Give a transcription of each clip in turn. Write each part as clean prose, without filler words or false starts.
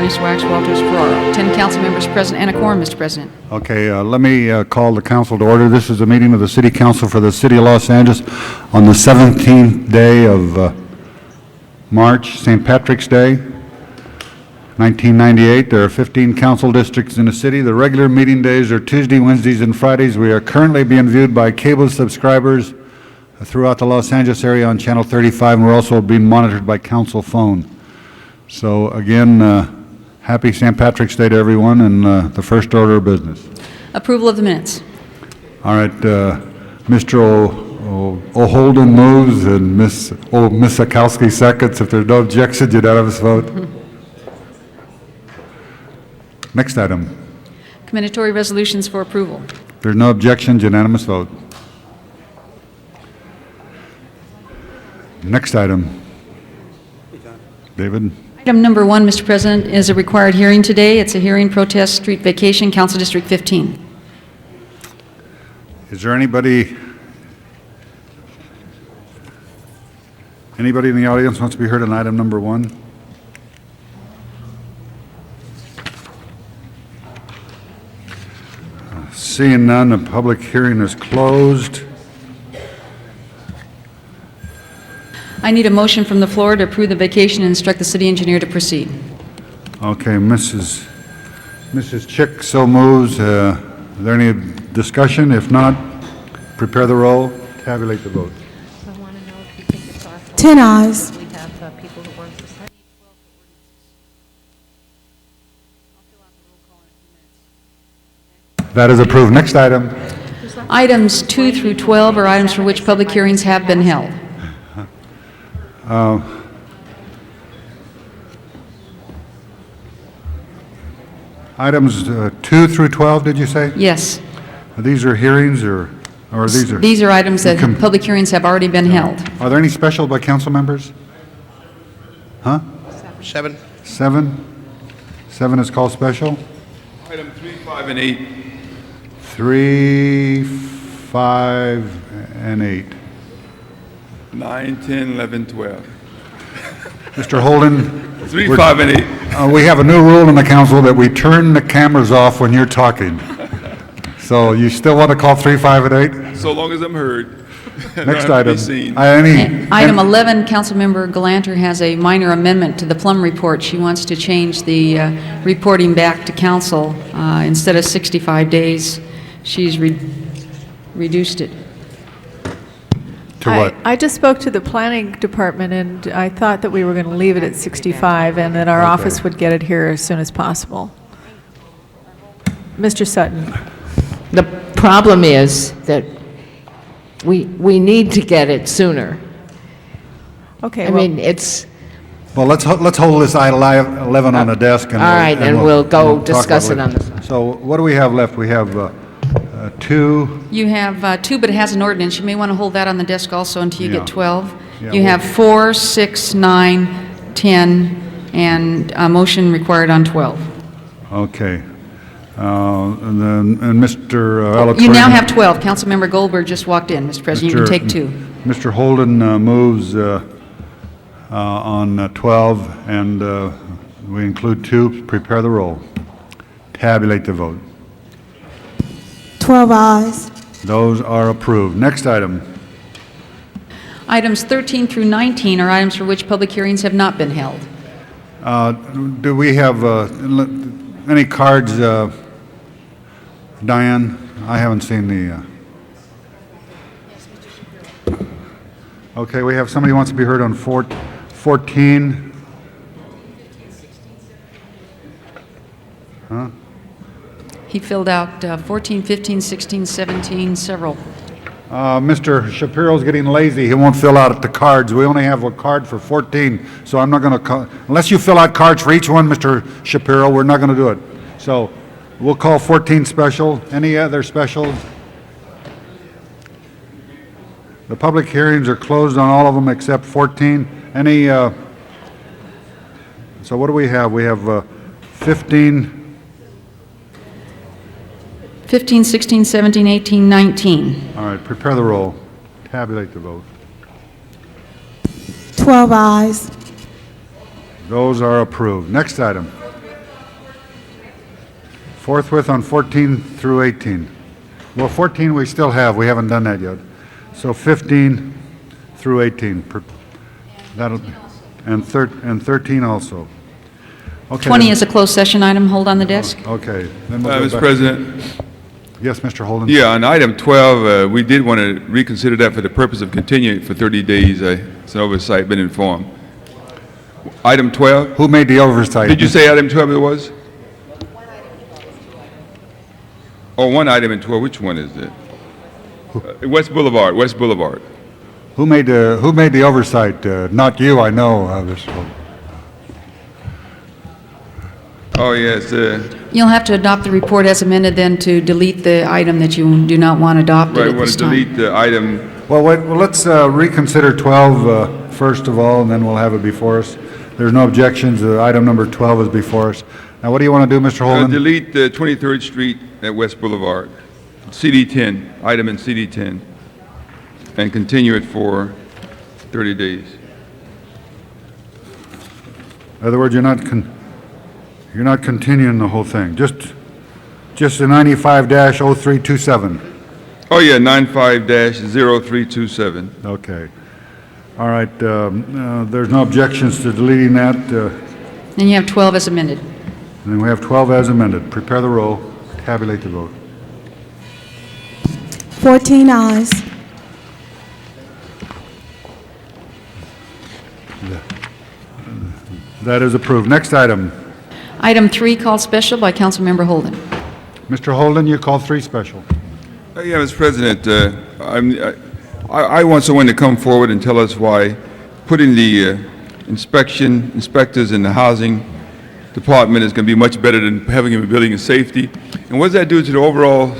Barney Swax, Walters Ferraro. 10 council members present and a quorum, Mr. President. Okay, let me call the council to order. This is a meeting of the City Council for the City of Los Angeles on the 17th day of March, St. Patrick's Day, 1998. There are 15 council districts in the city. The regular meeting days are Tuesday, Wednesdays, and Fridays. We are currently being viewed by cable subscribers throughout the Los Angeles area on Channel 35, and we're also being monitored by council phone. So again, happy St. Patrick's Day to everyone, and the first order of business. Approval of the minutes. All right, Mr. O'Holden moves and Ms. Sakowski seconds. If there's no objection, unanimous vote. Next item. Commendatory resolutions for approval. There's no objections, unanimous vote. Next item. David? Item number 1, Mr. President, is a required hearing today. It's a hearing protest street vacation, Council District 15. Is there anybody in the audience wants to be heard on item number 1? Seeing none, the public hearing is closed. I need a motion from the floor to approve the vacation and instruct the city engineer to proceed. Okay, Mrs. Chick so moves. Is there any discussion? If not, prepare the roll, tabulate the vote. I want to know if you think it's our fault. 10 ayes. We have people who work for site. That is approved. Next item. Items 2 through 12 are items for which public hearings have been held. Items 2 through 12, did you say? Yes. These are hearings or these are? These are items that public hearings have already been held. Are there any special by council members? Huh? 7. 7? 7 is called special? Item 3, 5, and 8. 3, 5, and 8. 9, 10, 11, 12. Mr. Holden? 3, 5, and 8. We have a new rule in the council that we turn the cameras off when you're talking. So you still want to call 3, 5, and 8? So long as I'm heard. Next Not to be item. seen. Item 11, Councilmember Galanter has a minor amendment to the Plum report. She wants to change the reporting back to council. Instead of 65 days, she's reduced it. To what? I just spoke to the planning department, and I thought that we were going to leave it at 65, and that our office would get it here as soon as possible. Mr. Sutton. The problem is that we need to get it sooner. Okay. I mean, it's, Well, let's hold this item 11 on the desk. And all right, and we'll go discuss it on the side. So what do we have left? We have 2. You have 2, but it has an ordinance. You may want to hold that on the desk also until you Yeah. get 12. Yeah, You well- have 4, 6, 9, 10, and a motion required on 12. Okay. And Mr. Alatorre. You now have 12. Councilmember Goldberg just walked in, Mr. President. You can take 2. Mr. Holden moves on 12, and we include 2. Prepare the roll. Tabulate the vote. 12 ayes. Those are approved. Next item. Items 13 through 19 are items for which public hearings have not been held. Do we have any cards, Diane? I haven't seen the... Okay, we have somebody who wants to be heard on 14. Huh? He filled out 14, 15, 16, 17, several. Mr. Shapiro's getting lazy. He won't fill out the cards. We only have a card for 14, so I'm not going to call... Unless you fill out cards for each one, Mr. Shapiro, we're not going to do it. So we'll call 14 special. Any other specials? The public hearings are closed on all of them except 14. Any... So what do we have? We have 15... 15, 16, 17, 18, 19. All right, prepare the roll. Tabulate the vote. 12 ayes. Those are approved. Next item. Forthwith on 14 through 18. Well, 14 we still have, we haven't done that yet. So 15 through 18. That'll, and 13 also. Okay, 20 then- is a closed session item, hold on the desk. Okay. Then we'll go Mr. back- President, Yes, Mr. Holden? yeah, on item 12, we did want to reconsider that for the purpose of continuing it for 30 days. It's an oversight, been informed. Item 12? Who made the oversight? Did you say item 12 it was? Oh, one item in 12, which one is it? West Boulevard, West Boulevard. Who made the oversight? Not you, I know, Mr. Holden. Oh, yes, You'll have to adopt the report as amended then to delete the item that you do not want adopted right, at want this to time. delete the item. Well, wait, well, let's reconsider 12 first of all, and then we'll have it before us. There's no objections. Item number 12 is before us. Now, what do you want to do, Mr. Holden? Delete 23rd Street at West Boulevard, CD 10, item in CD 10, and continue it for 30 days. In other words, you're not continuing the whole thing, just the 95-0327. Oh, yeah, 95-0327. Okay. All right, there's no objections to deleting that. And you have 12 as amended. Then we have 12 as amended. Prepare the roll, tabulate the vote. 14 ayes. That is approved. Next item. Item 3 called special by Councilmember Holden. Mr. Holden, you call 3 special. Yeah, Mr. President, I want someone to come forward and tell us why putting the inspectors in the housing department is going to be much better than having them in building and safety. And what does that do to the overall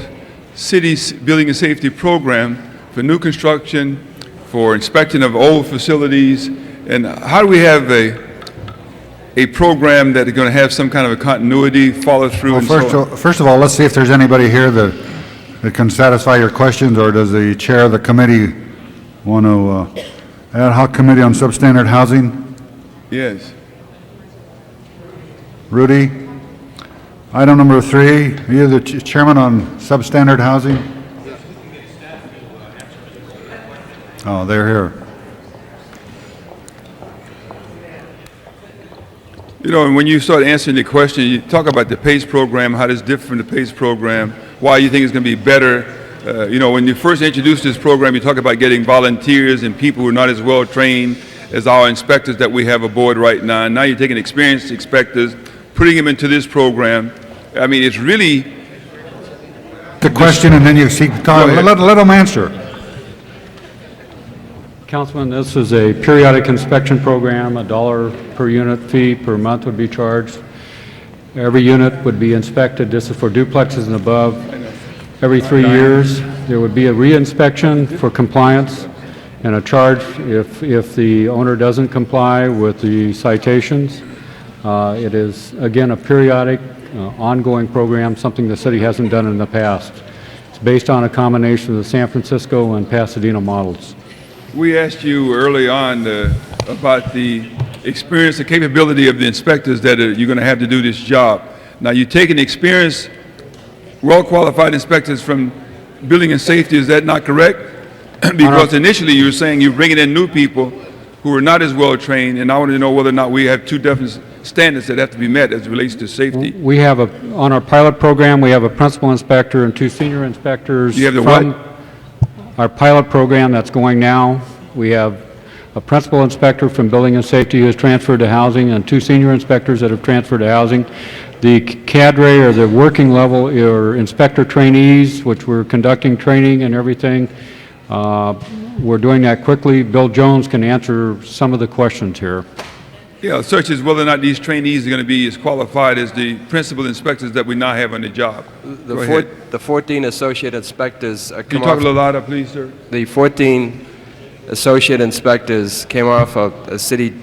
city's building and safety program for new construction, for inspection of old facilities? And how do we have a program that is going to have some kind of a continuity, follow through, and so on? First of all, let's see if there's anybody here that can satisfy your questions, or does the chair of the committee want to, ad hoc committee on substandard housing? Yes. Rudy? Item number 3, are you the chairman on substandard housing? Oh, they're here. You know, and when you start answering the question, you talk about the PACE program, how it's different from the PACE program, why you think it's going to be better. You know, when you first introduced this program, you talk about getting volunteers and people who are not as well trained as our inspectors that we have aboard right now. And now you're taking experienced inspectors, putting them into this program. I mean, it's really... The question, and then you see, let them answer. Councilman, this is a periodic inspection program. $1 per unit fee per month would be charged. Every unit would be inspected. This is for duplexes and above. Every 3 years, there would be a re-inspection for compliance and a charge if the owner doesn't comply with the citations. It is, again, a periodic, ongoing program, something the city hasn't done in the past. It's based on a combination of the San Francisco and Pasadena models. We asked you early on about the experience and capability of the inspectors that you're going to have to do this job. Now, you're taking experienced, well-qualified inspectors from building and safety, is that not correct? Because initially you were saying you're bringing in new people who are not as well-trained, and I wanted to know whether or not we have 2 different standards that have to be met as it relates to safety. We have on our pilot program, we have a principal inspector and 2 senior inspectors. You have the from what? Our pilot program that's going now. We have a principal inspector from building and safety who has transferred to housing, and 2 senior inspectors that have transferred to housing. The cadre, or the working level, are inspector trainees, which we're conducting training and everything. We're doing that quickly. Bill Jones can answer some of the questions here. Yeah, such as whether or not these trainees are going to be as qualified as the principal inspectors that we now have on the job. Go ahead. The 14 associate inspectors Can you come talk a off, little louder, please, sir? the 14 associate inspectors came off of a city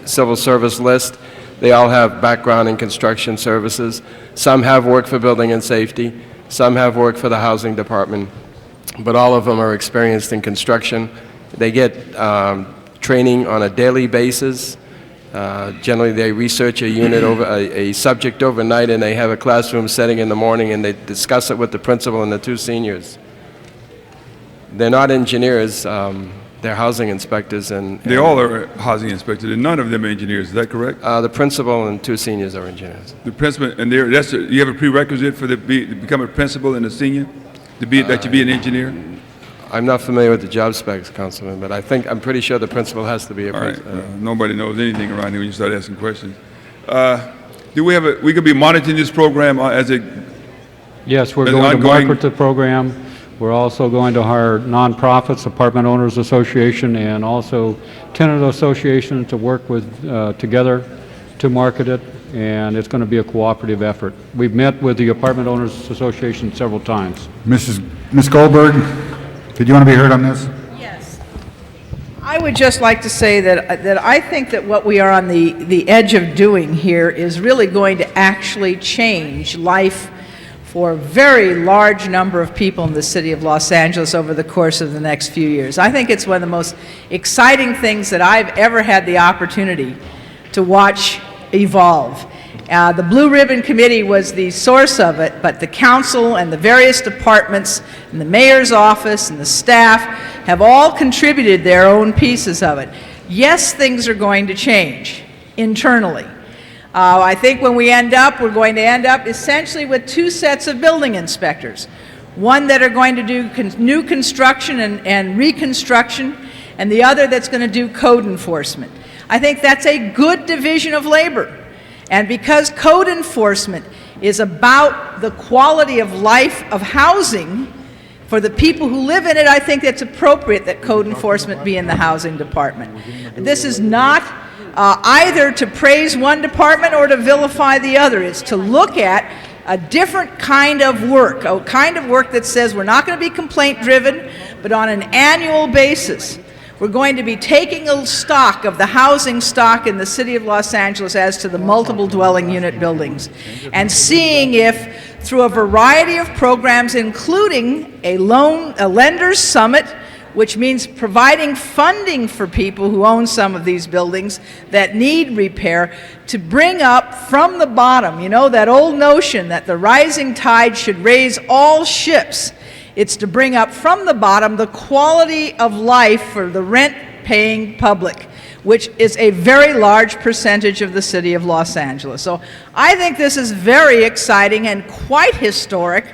civil service list. They all have background in construction services. Some have worked for building and safety. Some have worked for the housing department. But all of them are experienced in construction. They get training on a daily basis. Generally, they research a unit over, a subject overnight, and they have a classroom setting in the morning, and they discuss it with the principal and the 2 seniors. They're not engineers, they're housing inspectors, and... They all are housing inspectors, and none of them are engineers, is that correct? The principal and 2 seniors are engineers. The principal, and you have a prerequisite for to become a principal and a senior? That you be an engineer? I'm not familiar with the job specs, Councilman, but I'm pretty sure the principal has to be a All right, principal. nobody knows anything around here when you start asking questions. We could be monitoring this program as a, Yes, we're As going to ongoing- market the program. We're also going to hire nonprofits, Apartment Owners Association, and also tenant association to work with, together to market it, and it's going to be a cooperative effort. We've met with the Apartment Owners Association several times. Ms. Goldberg, did you want to be heard on this? Yes. I would just like to say that I think that what we are on the edge of doing here is really going to actually change life for a very large number of people in the city of Los Angeles over the course of the next few years. I think it's one of the most exciting things that I've ever had the opportunity to watch evolve. The Blue Ribbon Committee was the source of it, but the council and the various departments and the mayor's office and the staff have all contributed their own pieces of it. Yes, things are going to change internally. I think when we end up, we're going to end up essentially with 2 sets of building inspectors. One that are going to do new construction and reconstruction, and the other that's going to do code enforcement. I think that's a good division of labor. And because code enforcement is about the quality of life of housing for the people who live in it, I think it's appropriate that code enforcement be in the housing department. This is not either to praise one department or to vilify the other. It's to look at a different kind of work, a kind of work that says we're not going to be complaint-driven, but on an annual basis. We're going to be taking a stock of the housing stock in the city of Los Angeles as to the multiple dwelling unit buildings and seeing if, through a variety of programs, including a lender's summit, which means providing funding for people who own some of these buildings that need repair, to bring up from the bottom, you know, that old notion that the rising tide should raise all ships. It's to bring up from the bottom the quality of life for the rent-paying public, which is a very large percentage of the city of Los Angeles. So I think this is very exciting and quite historic,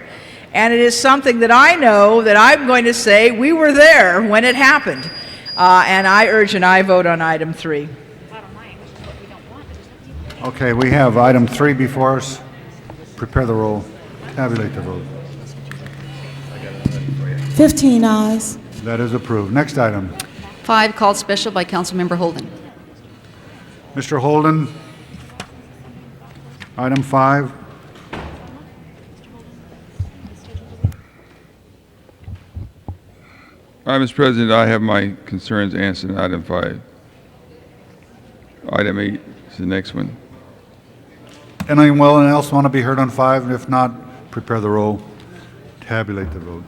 and it is something that I know that I'm going to say we were there when it happened. And I urge an aye vote on item 3. Okay, we have item 3 before us. Prepare the roll. Tabulate the vote. 15 ayes. That is approved. Next item. 5, called special by Councilmember Holden. Mr. Holden, item 5. all right, Mr. President, I have my concerns answered in item 5. Item 8 is the next one. Anyone else want to be heard on 5? If not, prepare the roll. Tabulate the vote.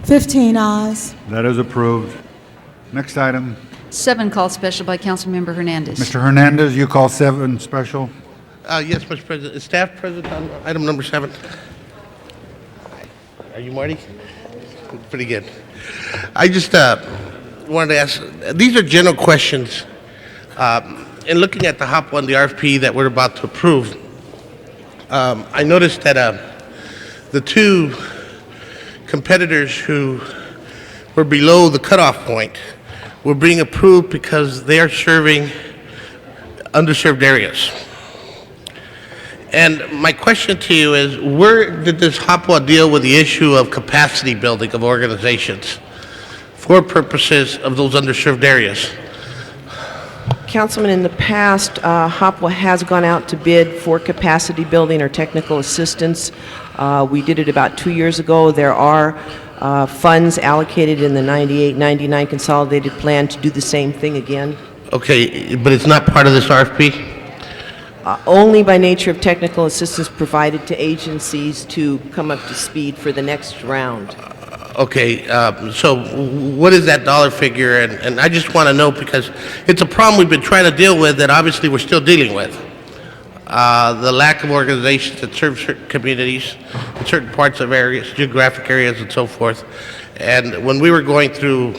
15 ayes. That is approved. Next item. 7, called special by Councilmember Hernandez. Mr. Hernandez, you call 7 special. Yes, Mr. President. Is staff present on item number 7? Are you Marty? Pretty good. I just wanted to ask, these are general questions. In looking at the HOP 1, the RFP that we're about to approve, I noticed that the 2 competitors who were below the cutoff point were being approved because they are serving underserved areas. And my question to you is, where did this HOPWA deal with the issue of capacity building of organizations for purposes of those underserved areas? Councilman, in the past, HOPWA has gone out to bid for capacity building or technical assistance. We did it about 2 years ago. There are funds allocated in the 98-99 consolidated plan to do the same thing again. Okay, but it's not part of this RFP? Only by nature of technical assistance provided to agencies to come up to speed for the next round. Okay, so what is that dollar figure? And I just want to know because it's a problem we've been trying to deal with that obviously we're still dealing with. The lack of organizations that serve certain communities in certain parts of areas, geographic areas and so forth. And when we were going through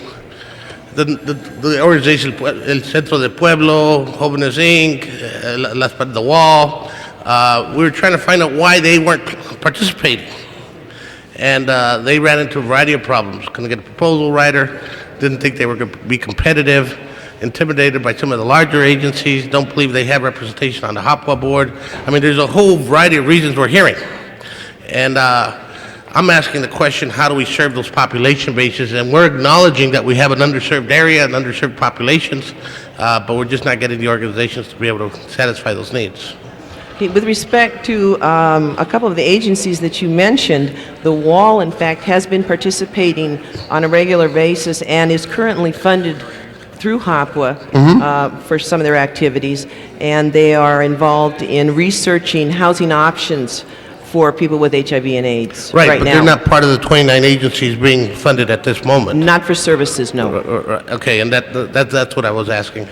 the organization, El Centro del Pueblo, Jóvenes Inc., the Wall, we were trying to find out why they weren't participating. And they ran into a variety of problems. Couldn't get a proposal writer, didn't think they were going to be competitive, intimidated by some of the larger agencies, don't believe they have representation on the HOPWA board. I mean, there's a whole variety of reasons we're hearing. And I'm asking the question, how do we serve those population bases? And we're acknowledging that we have an underserved area and underserved populations, but we're just not getting the organizations to be able to satisfy those needs. With respect to a couple of the agencies that you mentioned, the Wall, in fact, has been participating on a regular basis and is currently funded through HOPWA for some of their activities, and they are involved in researching housing options for people with HIV and AIDS Right, but now. they're not part of the 29 agencies being funded at this moment. Not for services, no. Okay, and that's what I was asking.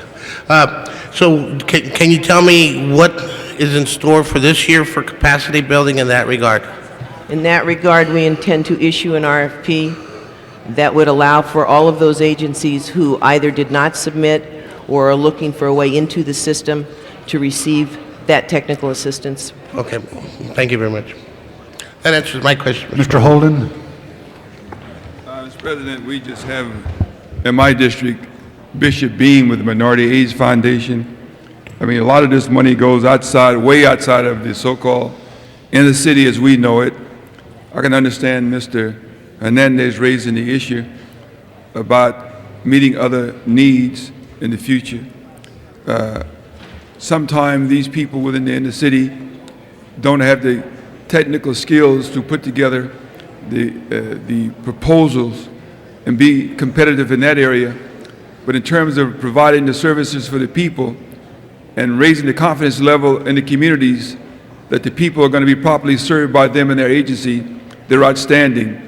So can you tell me what is in store for this year for capacity building in that regard? In that regard, we intend to issue an RFP that would allow for all of those agencies who either did not submit or are looking for a way into the system to receive that technical assistance. Okay, thank you very much. That answers my question. Mr. Holden? Mr. President, we just have, in my district, Bishop Beam with the Minority AIDS Foundation. I mean, a lot of this money goes outside, way outside of the so-called inner city as we know it. I can understand Mr. Hernandez raising the issue about meeting other needs in the future. Sometimes these people within the inner city don't have the technical skills to put together the proposals and be competitive in that area. But in terms of providing the services for the people and raising the confidence level in the communities that the people are going to be properly served by them and their agency, they're outstanding.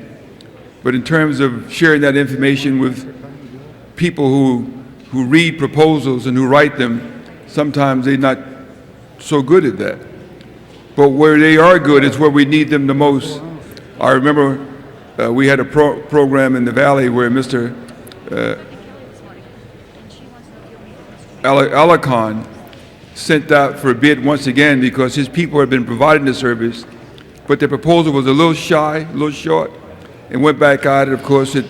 But in terms of sharing that information with people who read proposals and who write them, sometimes they're not so good at that. But where they are good is where we need them the most. I remember we had a program in the Valley where Mr. Alarcon sent out for a bid once again because his people had been providing the service, but the proposal was a little shy, a little short, and went back out, and of course it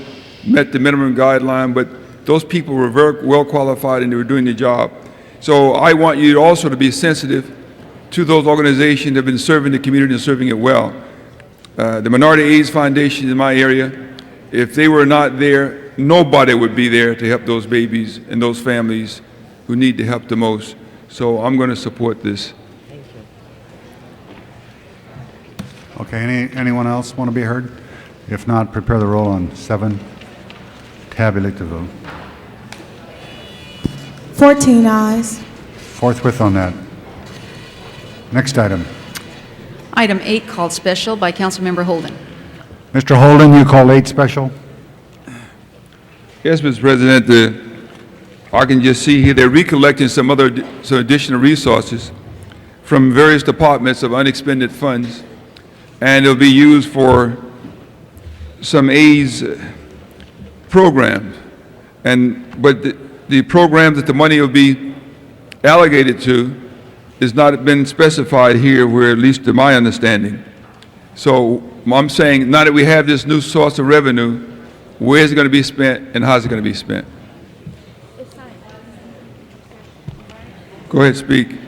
met the minimum guideline, but those people were very well qualified and they were doing the job. So I want you also to be sensitive to those organizations that have been serving the community and serving it well. The Minority AIDS Foundation in my area, if they were not there, nobody would be there to help those babies and those families who need the help the most. So I'm going to support this. Thank you. Okay, anyone else want to be heard? If not, prepare the roll on 7. Tabulate the vote. 14 ayes. Forthwith on that. Next item. Item 8 called special by Councilmember Holden. Mr. Holden, you call 8 special? Yes, Mr. President, I can just see here they're recollecting some additional resources from various departments of unexpended funds, and it'll be used for some AIDS programs. But the programs that the money will be allocated to has not been specified here, where at least to my understanding. So I'm saying, now that we have this new source of revenue, where is it going to be spent and how is it going to be spent? Go ahead, speak.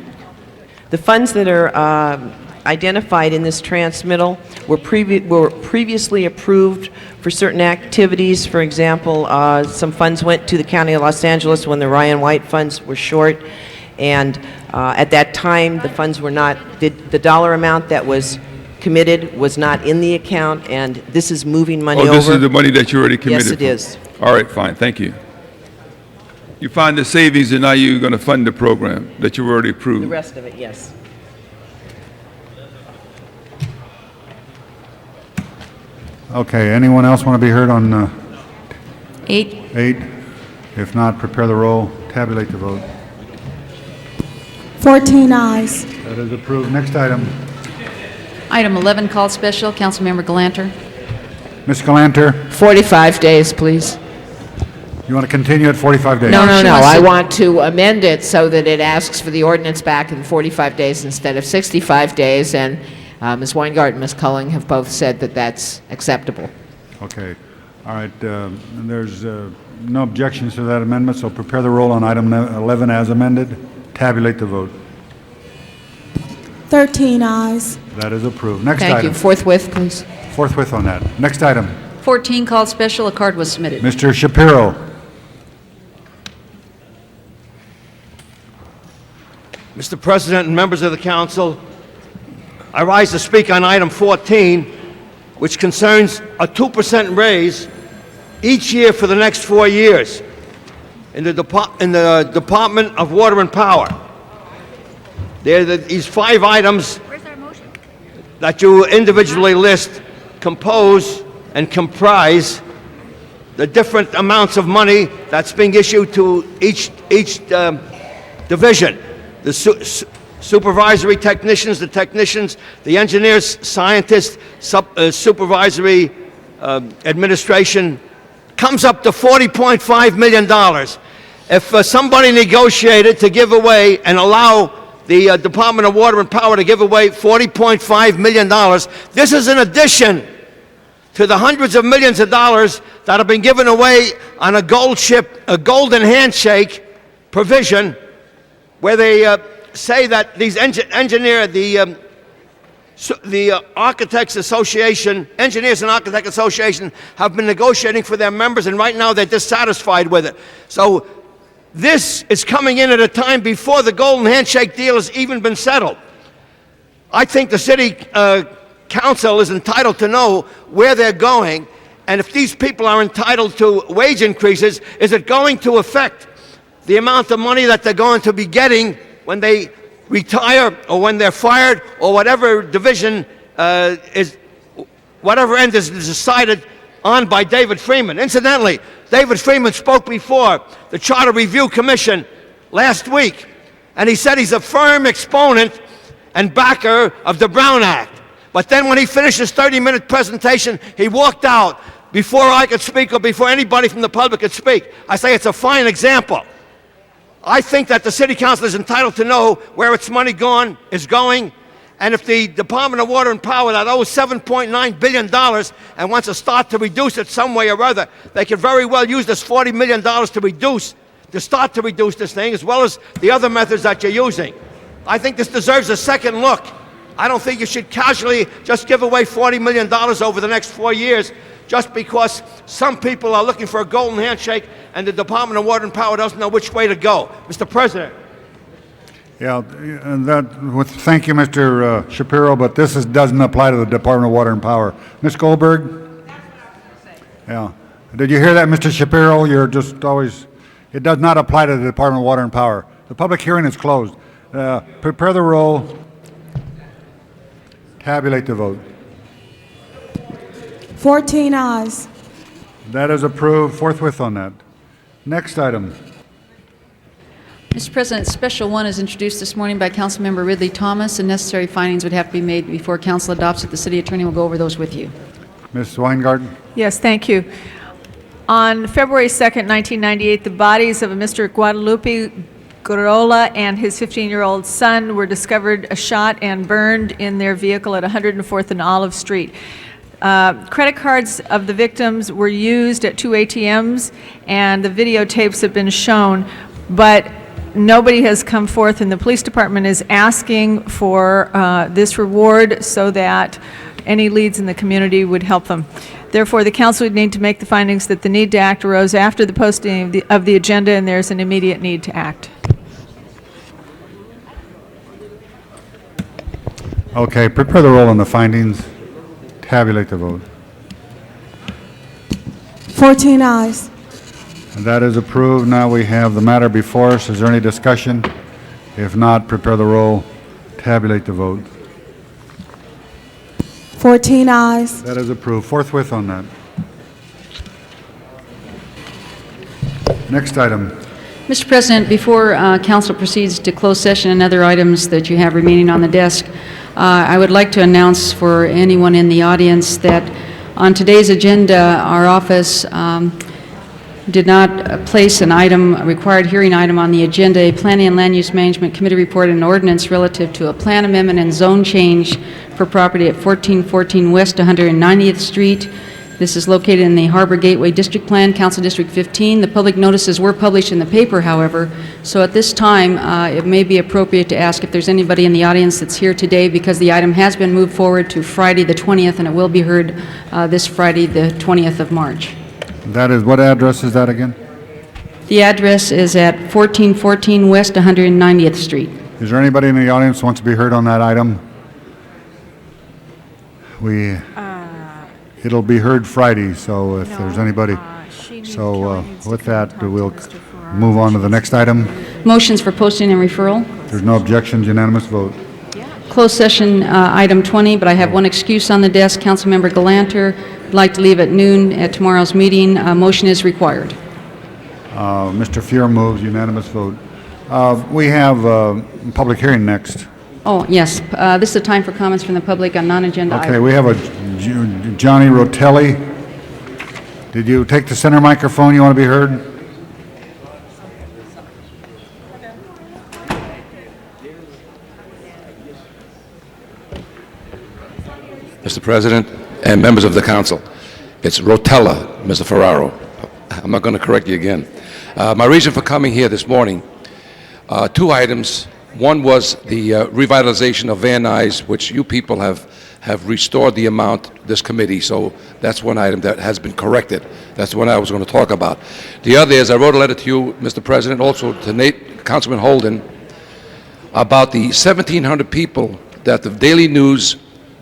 The funds that are identified in this transmittal were previously approved for certain activities. For example, some funds went to the County of Los Angeles when the Ryan White funds were short, and at that time the funds were not, the dollar amount that was committed was not in the account, and this is moving money over. Oh, this is the money that you already committed? Yes, it is. All right, fine, thank you. You find the savings and now you're going to fund the program that you already approved? The rest of it, yes. Okay, anyone else want to be heard on 8. 8? If not, prepare the roll, tabulate the vote. 14 eyes. That is approved. Next item. Item 11, called special, Councilmember Galanter. Ms. Galanter, 45 days, please. you want to continue at 45 days? No, she no, wants I to- want to amend it so that it asks for the ordinance back in 45 days instead of 65 days, and Ms. Weingart and Ms. Culling have both said that that's acceptable. Okay. All right, there's no objections to that amendment, so prepare the roll on item 11 as amended. Tabulate the vote. 13 eyes. That is approved. Next Thank you. item. Forthwith, please. Forthwith on that. Next item. 14, called special, a card was submitted. Mr. Shapiro. Mr. President and members of the council, I rise to speak on item 14, which concerns a 2% raise each year for the next 4 years in the Department of Water and Power. These 5 items that you individually list compose and comprise the different amounts of money that's being issued to each division. The supervisory technicians, the engineers, scientists, supervisory administration, comes up to $40.5 million. If somebody negotiated to give away and allow the Department of Water and Power to give away $40.5 million, this is in addition to the hundreds of millions of dollars that have been given away on a golden handshake provision, where they say that these the Architects Association, Engineers and Architects Association, have been negotiating for their members, and right now they're dissatisfied with it. So this is coming in at a time before the golden handshake deal has even been settled. I think the city council is entitled to know where they're going, and if these people are entitled to wage increases, is it going to affect the amount of money that they're going to be getting when they retire or when they're fired, or whatever division whatever end is decided on by David Freeman. Incidentally, David Freeman spoke before the Charter Review Commission last week, and he said he's a firm exponent and backer of the Brown Act. But then when he finished his 30-minute presentation, he walked out before I could speak or before anybody from the public could speak. I say it's a fine example. I think that the city council is entitled to know where its money is going, and if the Department of Water and Power that owes $7.9 billion and wants to start to reduce it some way or other, they could very well use this $40 million to start to reduce this thing, as well as the other methods that you're using. I think this deserves a second look. I don't think you should casually just give away $40 million over the next 4 years just because some people are looking for a golden handshake and the Department of Water and Power doesn't know which way to go. Mr. President. Yeah, and thank you, Mr. Shapiro, but this doesn't apply to the Department of Water and Power. Ms. Goldberg? Yeah. Did you hear that, Mr. Shapiro? You're just always, it does not apply to the Department of Water and Power. The public hearing is closed. Prepare the roll. Tabulate the vote. 14 eyes. That is approved. Forthwith on that. Next item. Mr. President, Special 1 is introduced this morning by Councilmember Ridley Thomas, and necessary findings would have to be made before council adopts it. The city attorney will go over those with you. Ms. Weingarten? Yes, thank you. On February 2nd, 1998, the bodies of Mr. Guadalupe Gorola and his 15-year-old son were discovered shot and burned in their vehicle at 104th and Olive Street. Credit cards of the victims were used at 2 ATMs, and the videotapes have been shown, but nobody has come forth, and the police department is asking for this reward so that any leads in the community would help them. Therefore, the council would need to make the findings that the need to act arose after the posting of the agenda, and there's an immediate need to act. Okay, prepare the roll on the findings. Tabulate the vote. 14 eyes. And that is approved. Now we have the matter before us. Is there any discussion? If not, prepare the roll. Tabulate the vote. 14 eyes. That is approved. Forthwith on that. Next item. Mr. President, before council proceeds to closed session and other items that you have remaining on the desk, I would like to announce for anyone in the audience that on today's agenda, our office did not place an item, a required hearing item on the agenda, a Planning and Land Use Management Committee report and ordinance relative to a plan amendment and zone change for property at 1414 West 190th Street. This is located in the Harbor Gateway District Plan, Council District 15. The public notices were published in the paper, however, so at this time, it may be appropriate to ask if there's anybody in the audience that's here today, because the item has been moved forward to Friday the 20th, and it will be heard this Friday the 20th of March. That is, what address is that again? The address is at 1414 West 190th Street. Is there anybody in the audience who wants to be heard on that item? It'll be heard Friday, so if there's anybody. So with that, we'll move on to the next item. Motions for posting and referral. There's no objections, unanimous vote. Closed session, item 20, but I have one excuse on the desk. Councilmember Galanter would like to leave at noon at tomorrow's meeting. A motion is required. Mr. Fuhr moves, unanimous vote. We have public hearing next. Oh, yes. This is a time for comments from the public on non-agenda items. Okay, we have a Johnny Rotelli. Did you take the center microphone? You want to be heard? Mr. President and members of the council, it's Rotella, Mr. Ferraro. I'm not going to correct you again. My reason for coming here this morning, two items. One was the revitalization of Van Nuys, which you people have restored the amount, this committee, so that's one item that has been corrected. That's the one I was going to talk about. The other is I wrote a letter to you, Mr. President, also to Councilman Holden, about the 1,700 people that the Daily News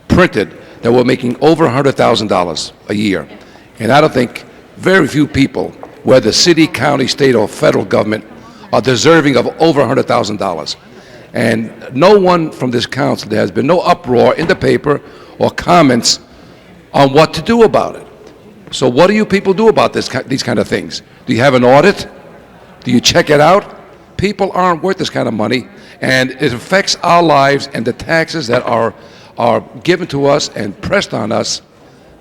printed that were making over $100,000 a year. And I don't think very few people, whether city, county, state, or federal government, are deserving of over $100,000. And no one from this council, there has been no uproar in the paper or comments on what to do about it. So what do you people do about these kind of things? Do you have an audit? Do you check it out? People aren't worth this kind of money, and it affects our lives and the taxes that are given to us and pressed on us,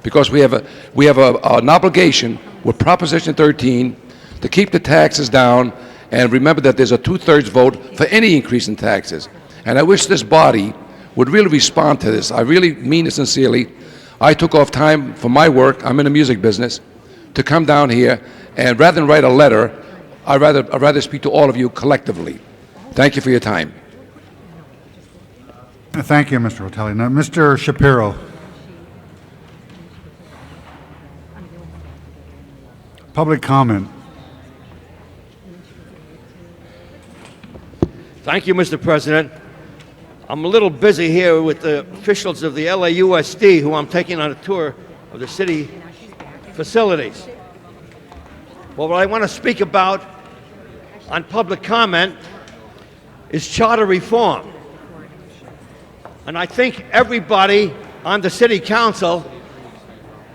because we have an obligation with Proposition 13 to keep the taxes down. And remember that there's a 2/3 vote for any increase in taxes. And I wish this body would really respond to this. I really mean it sincerely. I took off time from my work, I'm in the music business, to come down here, and rather than write a letter, I'd rather speak to all of you collectively. Thank you for your time. Thank you, Mr. Rotelli. Now, Mr. Shapiro. Public comment. Thank you, Mr. President. I'm a little busy here with the officials of the LAUSD, who I'm taking on a tour of the city facilities. Well, what I want to speak about on public comment is charter reform. And I think everybody on the city council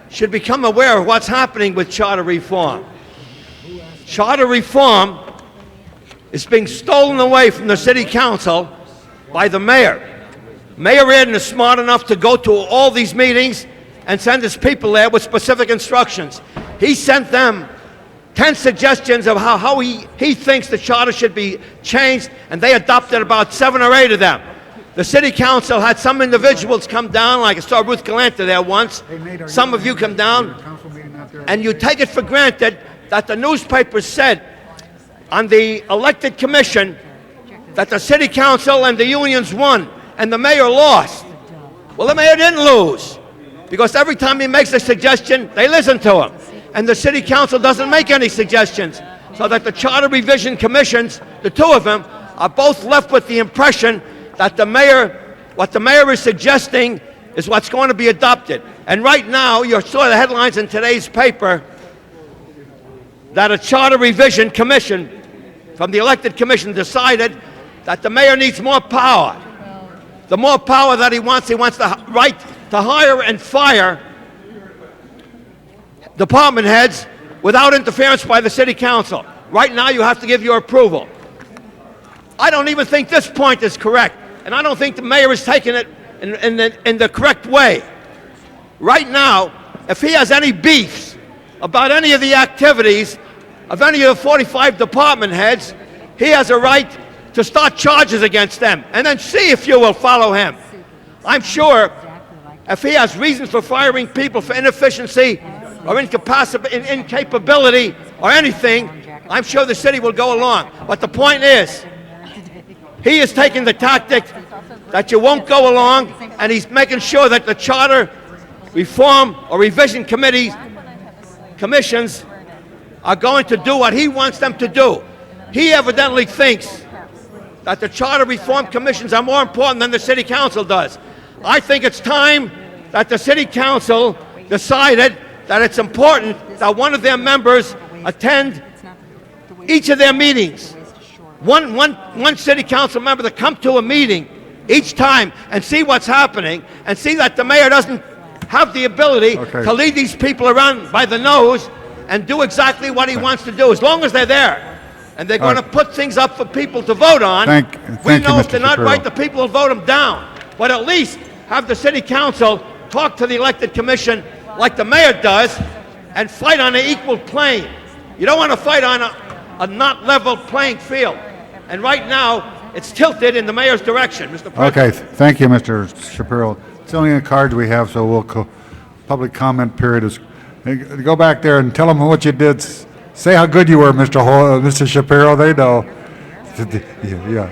should become aware of what's happening with charter reform. Charter reform is being stolen away from the city council by the mayor. Mayor Reardon is smart enough to go to all these meetings and send his people there with specific instructions. He sent them 10 suggestions of how he thinks the charter should be changed, and they adopted about 7 or 8 of them. The city council had some individuals come down, like I saw Ruth Galante there once. Some of you come down, and you take it for granted that the newspapers said on the elected commission that the city council and the unions won and the mayor lost. Well, the mayor didn't lose, because every time he makes a suggestion, they listen to him. And the city council doesn't make any suggestions, so that the charter revision commissions, the two of them, are both left with the impression that what the mayor is suggesting is what's going to be adopted. And right now, you saw the headlines in today's paper that a charter revision commission from the elected commission decided that the mayor needs more power. The more power that he wants the right to hire and fire department heads without interference by the city council. Right now, you have to give your approval. I don't even think this point is correct, and I don't think the mayor is taking it in the correct way. Right now, if he has any beefs about any of the activities of any of the 45 department heads, he has a right to start charges against them, and then see if you will follow him. I'm sure if he has reasons for firing people for inefficiency or incapability or anything, I'm sure the city will go along. But the point is, he is taking the tactic that you won't go along, and he's making sure that the charter reform or revision commissions are going to do what he wants them to do. He evidently thinks that the charter reform commissions are more important than the city council does. I think it's time that the city council decided that it's important that one of their members attend each of their meetings. One city council member to come to a meeting each time and see what's happening and see that the mayor doesn't have the ability to lead these people around by the nose and do exactly what he wants to do, as long as they're there. And they're going to put things up for people to vote on. We know if they're not right, the people will vote them down. But at least have the city council talk to the elected commission like the mayor does and fight on an equal plane. You don't want to fight on a not level playing field. And right now, it's tilted in the mayor's direction, Mr. President. Okay, thank you, Mr. Shapiro. It's only the cards we have, so public comment period is, go back there and tell them what you did. Say how good you were, Mr. Shapiro. They know. Yeah.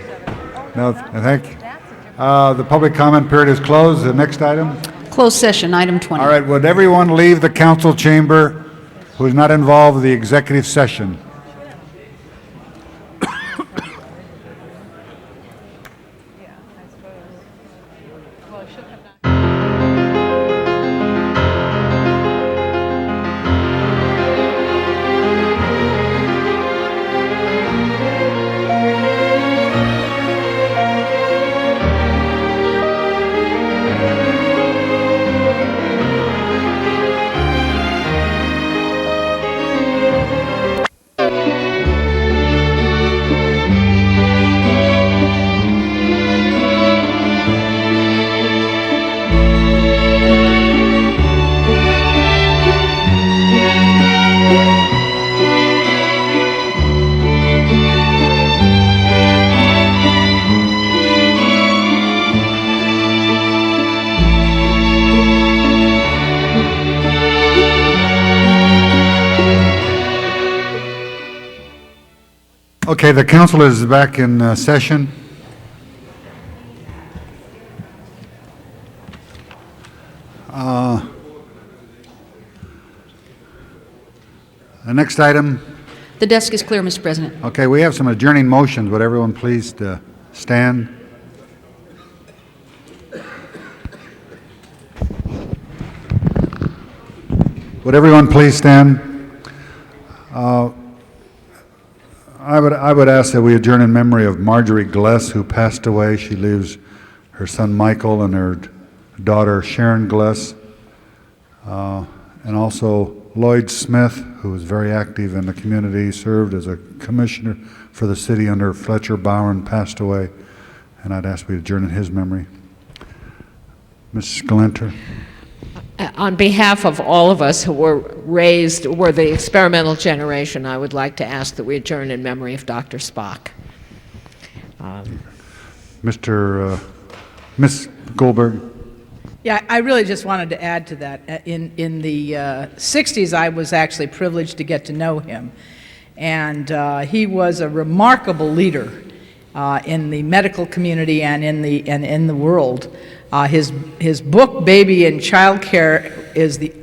No, thank you. The public comment period is closed. The next item? Closed session, item 20. All right, would everyone leave the council chamber who is not involved in the executive session? Okay, the council is back in session. The next item. The desk is clear, Mr. President. Okay, we have some adjourning motions. Would everyone please stand? Would everyone please stand? I would ask that we adjourn in memory of Marjorie Gless, who passed away. She leaves her son Michael and her daughter Sharon Gless, and also Lloyd Smith, who was very active in the community, served as a commissioner for the city under Fletcher Bowen, passed away, and I'd ask we adjourn in his memory. Mrs. Galanter. On behalf of all of us who were the experimental generation, I would like to ask that we adjourn in memory of Dr. Spock. Ms. Goldberg. Yeah, I really just wanted to add to that. In the 60s, I was actually privileged to get to know him. And he was a remarkable leader in the medical community and in the world. His book, Baby and Child Care, is the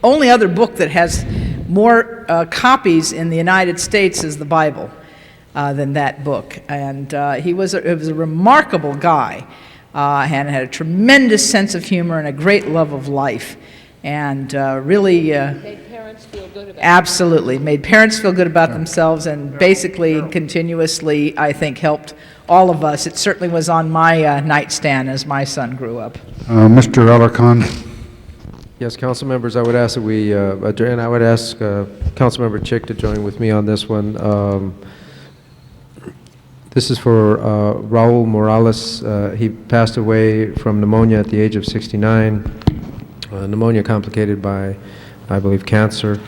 only other book that has more copies in the United States as the Bible than that book. And he was a remarkable guy and had a tremendous sense of humor and a great love of life. and really Made parents feel good about absolutely made parents feel good about themselves, and basically continuously, I think, helped all of us. It certainly was on my nightstand as my son grew up. Mr. Alarcon. Yes, council members, I would ask that we, and I would ask Councilmember Chick to join with me on this one. This is for Raul Morales. He passed away from pneumonia at the age of 69. Pneumonia complicated by, I believe, cancer.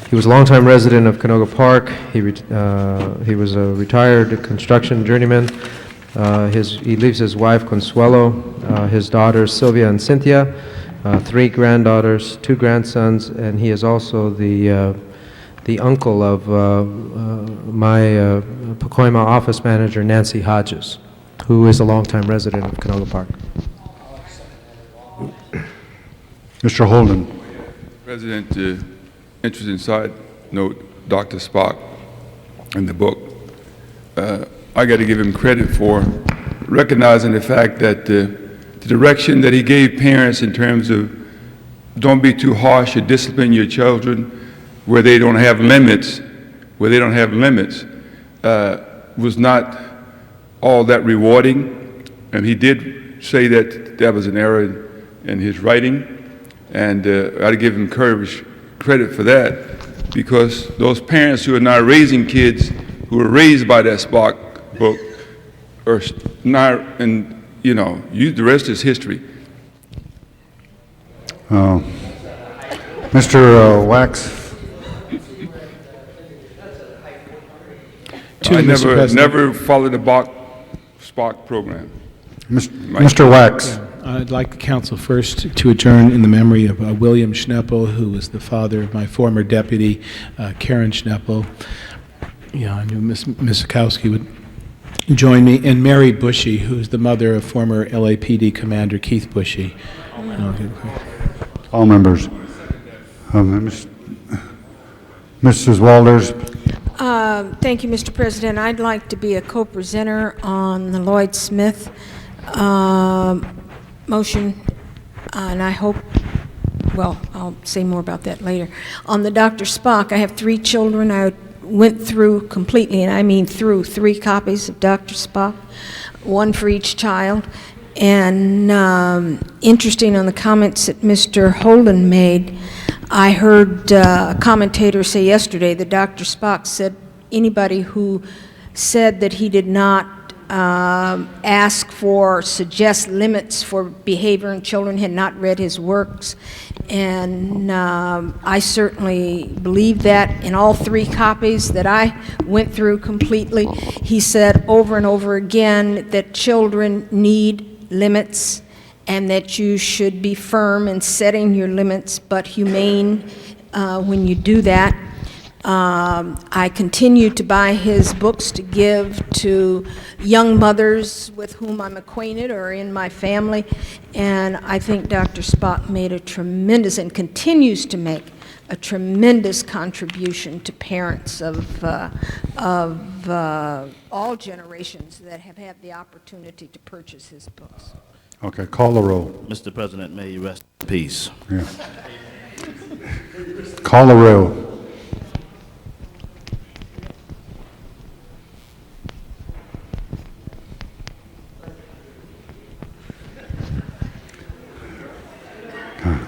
He was a longtime resident of Canoga Park. He was a retired construction journeyman. He leaves his wife, Consuelo, his daughters, Sylvia and Cynthia, 3 granddaughters, 2 grandsons, and he is also the uncle of my Pacoima office manager, Nancy Hodges, who is a longtime resident of Canoga Park. Mr. Holden. President, interesting side note, Dr. Spock in the book. I got to give him credit for recognizing the fact that the direction that he gave parents in terms of don't be too harsh or discipline your children where they don't have limits, was not all that rewarding. And he did say that that was an error in his writing. And I'd give him credit for that, because those parents who are now raising kids who were raised by that Spock book are not, and the rest is history. Mr. Wax. I never followed the Spock program. Mr. Wax. I'd like the council first to adjourn in the memory of William Schneppel, who was the father of my former deputy, Karen Schneppel. Yeah, I knew Ms. Misakowski would join me, and Mary Bushy, who's the mother of former LAPD Commander Keith Bushy. All members. Mrs. Walters. Thank you, Mr. President. I'd like to be a co-presenter on the Lloyd Smith motion, and I hope, well, I'll say more about that later. On the Dr. Spock, I have 3 children. I went through completely, and I mean through, 3 copies of Dr. Spock, 1 for each child. And interesting on the comments that Mr. Holden made, I heard a commentator say yesterday that Dr. Spock said anybody who said that he did not ask for, suggest limits for behavior in children had not read his works. And I certainly believe that in all 3 copies that I went through completely. He said over and over again that children need limits and that you should be firm in setting your limits, but humane when you do that. I continue to buy his books to give to young mothers with whom I'm acquainted or in my family, and I think Dr. Spock made a tremendous, and continues to make a tremendous contribution to parents of all generations that have had the opportunity to purchase his books. Okay, call the roll. Mr. President, may you rest in peace. Yeah. Call the roll.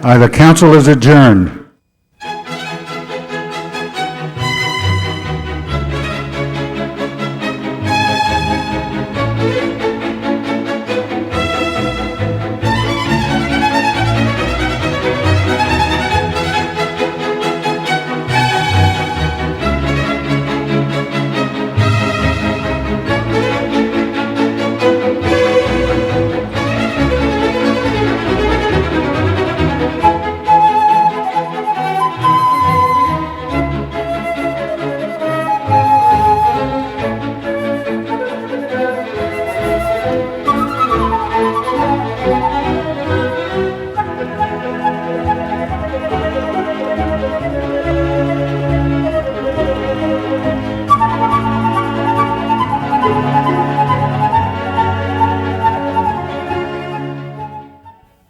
The council is adjourned.